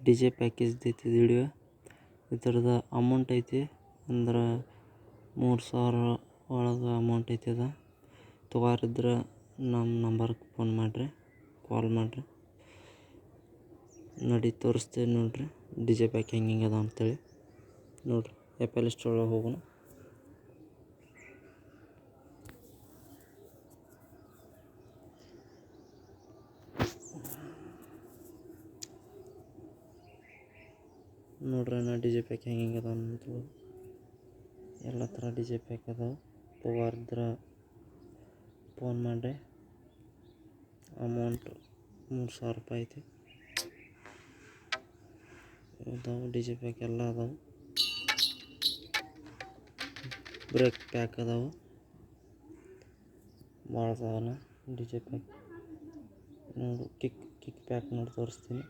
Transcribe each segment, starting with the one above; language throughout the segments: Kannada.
ಡಿ ಜೆ ಪ್ಯಾಕೇಜ್ ಐತಿ ವಿಡಿಯೋ. ಇದರದ ಅಮೌಂಟ್ ಐತಿ ಅಂದ್ರೆ 3000 ಒಳಗೆ ಅಮೌಂಟ್ ಐತಿ. ಅದ ತೊಗೊರಿದ್ರೆ ನಮ್ಮ ನಂಬರ್ಗೆ ಫೋನ್ ಮಾಡಿರಿ, ಕಾಲ್ ಮಾಡಿರಿ. ನೋಡಿ ತೋರಿಸ್ತೀವಿ ನೋಡಿರಿ ಡಿ ಜೆ ಪ್ಯಾಕ್ ಹೆಂಗೆ ಅದ ಅಂತೇಳಿ. ನೋಡಿರಿ ಆ್ಯಪಲ್ ಸ್ಟೋರ್ ಒಳಗೆ ಹೋಗೋಣ. ನೋಡ್ರಿ ನಾ ಡಿ ಜೆ ಪ್ಯಾಕ್ ಹೆಂಗೆ ಅದ ಅಂತ. ಎಲ್ಲ ಥರ ಡಿ ಜೆ ಪ್ಯಾಕ್ ಅದಾವೆ. ತೊಗೊರಿದ್ರೆ ಫೋನ್ ಮಾಡಿರಿ. ಅಮೌಂಟ್ 3000 ರೂಪಾಯಿ ಐತಿ. ಇದಾವೆ ಡಿ ಜೆ ಪ್ಯಾಕ್ ಎಲ್ಲ ಅದಾವೆ. ಬ್ರೇಕ್ ಪ್ಯಾಕ್ ಅದಾವೆ, ಭಾಳ ಅದಾವಲ್ಲ ಡಿ ಜೆ ಪ್ಯಾಕ್. ನೋಡು ಕಿಕ್ ಪ್ಯಾಕ್ ನೋಡಿ ತೋರಿಸ್ತೀನಿ.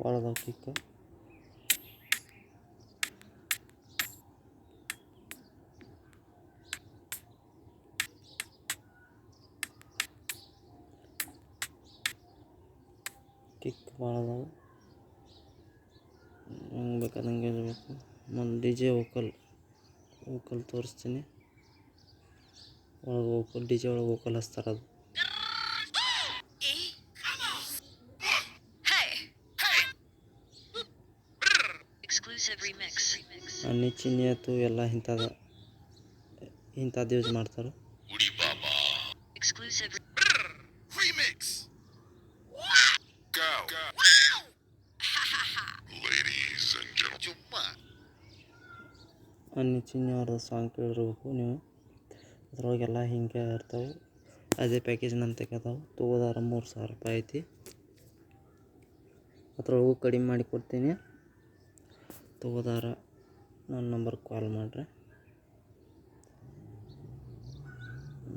ಭಾಳ ಅದಾವೆ ಕಿಕ್. ಭಾಳ ಅದಾವೆ, ಹೆಂಗೆ ಬೇಕಾದಂಗೆ ಇರಬೇಕು. ಮತ್ತು ಡಿ ಜೆ ವೋಕಲ್ ತೋರಿಸ್ತೀನಿ. ಒಳಗೆ ಡಿ ಜೆ ಒಳಗೆ ವೋಕಲ್ ಹಚ್ತಾರೆ. ಅದು ಅನ್ನಿ ಚಿನ್ನಿ ಆಯ್ತು ಎಲ್ಲ ಇಂಥದ್ದು ಯೂಸ್ ಮಾಡ್ತಾರೆ. ಅನ್ನಿ ಚಿನ್ನಿ ಅವ್ರದ್ದು ಸಾಂಗ್ ಕೇಳಿರ್ಬೇಕು ನೀವು. ಅದ್ರೊಳಗೆಲ್ಲ ಹಿಂಗೆ ಇರ್ತಾವೆ. ಅದೇ ಪ್ಯಾಕೇಜ್ ನಮ್ಮ ತೆಗೆದಾವೆ. ತೊಗೋದಾರ 3000 ರೂಪಾಯಿ ಐತಿ. ಅದ್ರೊಳಗೂ ಕಡಿಮೆ ಮಾಡಿ ಕೊಡ್ತೀನಿ. ತೊಗೋದಾರ ನನ್ನ ನಂಬರ್ಗೆ ಕಾಲ್ ಮಾಡಿರಿ.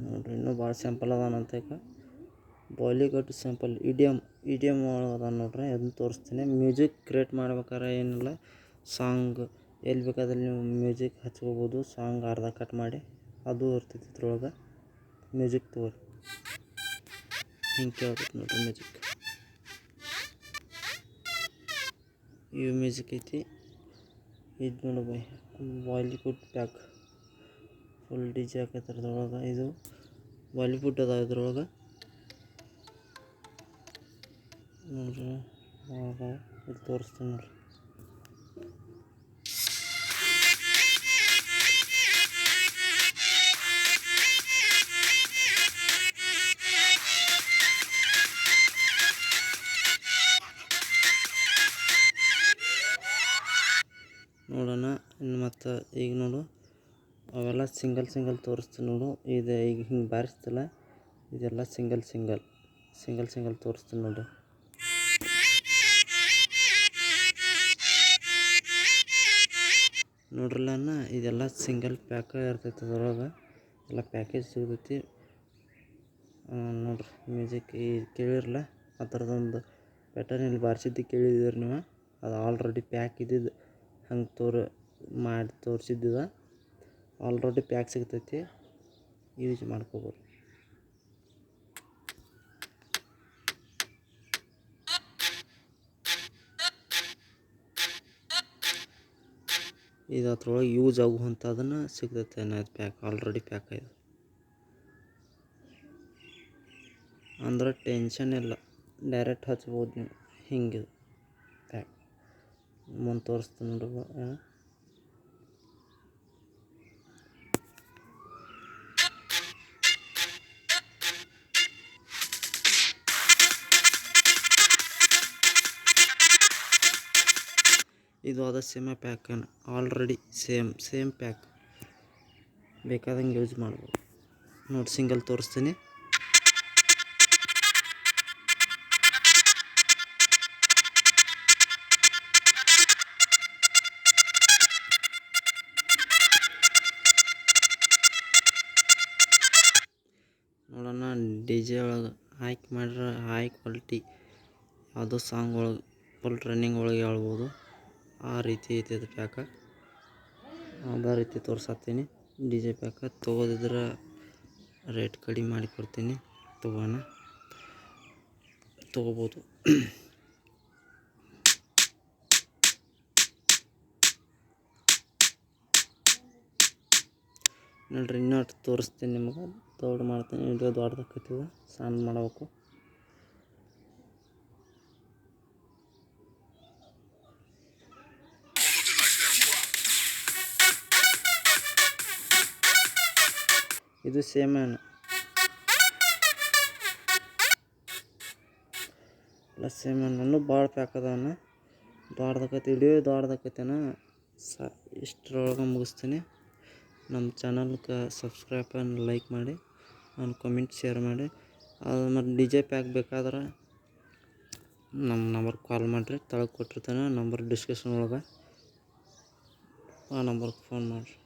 ನೋಡಿರಿ ಇನ್ನೂ ಭಾಳ ಸ್ಯಾಂಪಲ್ ಅದಾನಂತ. ಈಗ ಬಾಲಿವುಡ್ ಸ್ಯಾಂಪಲ್ ಇಡಿಯಮ್ ಒಳಗೆ ಅದ ನೋಡ್ರಿ. ಅದನ್ನು ತೋರಿಸ್ತೀನಿ. ಮ್ಯೂಸಿಕ್ ಕ್ರಿಯೇಟ್ ಮಾಡ್ಬೇಕಾದ್ರೆ ಏನಿಲ್ಲ, ಸಾಂಗ್ ಎಲ್ಲಿ ಬೇಕಾದ್ರೆ ನೀವು ಮ್ಯೂಸಿಕ್ ಹಚ್ಕೋಬೋದು. ಸಾಂಗ್ ಅರ್ಧ ಕಟ್ ಮಾಡಿ ಅದು ಇರ್ತೈತಿ ಇದ್ರೊಳಗೆ. ಮ್ಯೂಸಿಕ್ ತೊಗೊರಿ, ಹಿಂಗೆ ಕೇಳ್ಬೇಕು ನೋಡಿರಿ ಮ್ಯೂಸಿಕ್. ಇವು ಮ್ಯೂಸಿಕ್ ಐತಿ. ಇದು ನೋಡಿ Bollywood pack full D J ಹಾಕೈತೆ ಅದ್ರೊಳಗೆ. ಇದು ಬಾಲಿವುಡ್ ಅದ ಇದ್ರೊಳಗೆ ನೋಡ್ರಿ. ಇದು ತೋರಿಸ್ತೀನಿ ನೋಡ್ರಿ. ನೋಡೋಣ ಇನ್ನು. ಮತ್ತು ಈಗ ನೋಡು ಅವೆಲ್ಲ ಸಿಂಗಲ್ ತೋರಿಸ್ತೀನಿ ನೋಡು. ಇದು ಈಗ ಹಿಂಗೆ ಬಾರಿಸ್ತಲ್ಲ, ಇದೆಲ್ಲ ಸಿಂಗಲ್ ತೋರಿಸ್ತೀನಿ ನೋಡು. ನೋಡ್ರಲ್ಲ ಇದೆಲ್ಲ ಸಿಂಗಲ್ ಪ್ಯಾಕ ಇರ್ತೈತೆ. ಅದರೊಳಗೆ ಎಲ್ಲ ಪ್ಯಾಕೇಜ್ ಸಿಗ್ತೈತಿ ನೋಡ್ರಿ. ಮ್ಯೂಸಿಕ್ ಕೇಳಿರಲ್ಲ, ಆ ಥರದೊಂದು ಪ್ಯಾಟರ್ನ್ ಇಲ್ಲಿ ಬಾರಿಸಿದ್ದು ಕೇಳಿದ್ದೀರಿ ನೀವು. ಅದು ಆಲ್ರೆಡಿ ಪ್ಯಾಕ್ ಇದ್ದಿದ್ದು ಹಂಗೆ ಮಾಡಿ ತೋರಿಸಿದ್ದ. ಆಲ್ರೆಡಿ ಪ್ಯಾಕ್ ಸಿಗ್ತೈತಿ, ಯೂಸ್ ಮಾಡ್ಕೋಬೋದು. ಇದು ಅದ್ರೊಳಗೆ ಯೂಸ್ ಆಗುವಂಥದ್ದನ್ನು ಸಿಗ್ತೈತೆ ಅನ್ನೋದು ಪ್ಯಾಕ್. ಆಲ್ರೆಡಿ ಪ್ಯಾಕ್ ಆಗಿದೆ ಅಂದ್ರೆ ಟೆನ್ಷನ್ ಇಲ್ಲ, ಡೈರೆಕ್ಟ್ ಹಚ್ಬೋದು ನೀವು. ಹಿಂಗೆ ಪ್ಯಾಕ್ ಮುಂದೆ ತೋರಿಸ್ತೀನಿ ನೋಡು. ಇದು ಅದ same pack, already same pack. ಬೇಕಾದಂಗೆ ಯೂಸ್ ಮಾಡ್ಬೋದು ನೋಡಿ. ಸಿಂಗಲ್ ತೋರಿಸ್ತೀನಿ. ನೋಡೋಣ ಡಿ ಜೆ ಒಳಗೆ ಹಾಕಿ ಮಾಡ್ರೆ ಹೈ ಕ್ವಾಲಿಟಿ ಯಾವುದೋ ಸಾಂಗ್ ಒಳಗೆ ಫುಲ್ ರನ್ನಿಂಗ್ ಒಳಗೆ ಹೇಳ್ಬೋದು. ಆ ರೀತಿ ಐತಿ ಅದು ಪ್ಯಾಕ. ಅದೇ ರೀತಿ ತೋರ್ಸತ್ತೀನಿ. ಡಿ ಜೆ ಪ್ಯಾಕ ತೊಗೋದಿದ್ರೆ ರೇಟ್ ಕಡಿಮೆ ಮಾಡಿ ಕೊಡ್ತೀನಿ, ತೊಗೋಣ. ತೊಗೋಬೋದು. ನೋಡ್ರಿ ಇನ್ನೂ ತೋರಿಸ್ತೀನಿ ನಿಮಗೆ, ದೊಡ್ಡ ಮಾಡ್ತೀನಿ. ವಿಡಿಯೋ ದೊಡ್ಡದಾಕೈತಿದ, ಸಣ್ಣ ಮಾಡಬೇಕು. ಇದು ಸೇಮಣ್ಣ ಇಲ್ಲ, ಸೇಮಣ್ಣು ಭಾಳ ಪ್ಯಾಕ್ ಅದಾವಣ್ಣ. ದೊಡ್ಡದಾಕೈತಿ ವಿಡಿಯೋ, ದೊಡ್ಡದಾಕೈತೆನ. ಇಷ್ಟರೊಳಗೆ ಮುಗಿಸ್ತೀನಿ. ನಮ್ಮ ಚಾನಲ್ಗೆ ಸಬ್ಸ್ಕ್ರೈಬ್ ಆ್ಯಂಡ್ ಲೈಕ್ ಮಾಡಿ, ಆ್ಯಂಡ್ ಕಮೆಂಟ್ ಶೇರ್ ಮಾಡಿ. ಅದು ಮತ್ತು DJ ಪ್ಯಾಕ್ ಬೇಕಾದ್ರೆ ನಮ್ಮ ನಂಬರ್ಗೆ ಕಾಲ್ ಮಾಡಿರಿ. ತೆಳಗೆ ಕೊಟ್ಟಿರ್ತಾನೆ ನಂಬರ್ ಡಿಸ್ಕ್ರಿಪ್ಷನ್ ಒಳಗೆ, ಆ ನಂಬರ್ಗೆ ಫೋನ್ ಮಾಡಿರಿ.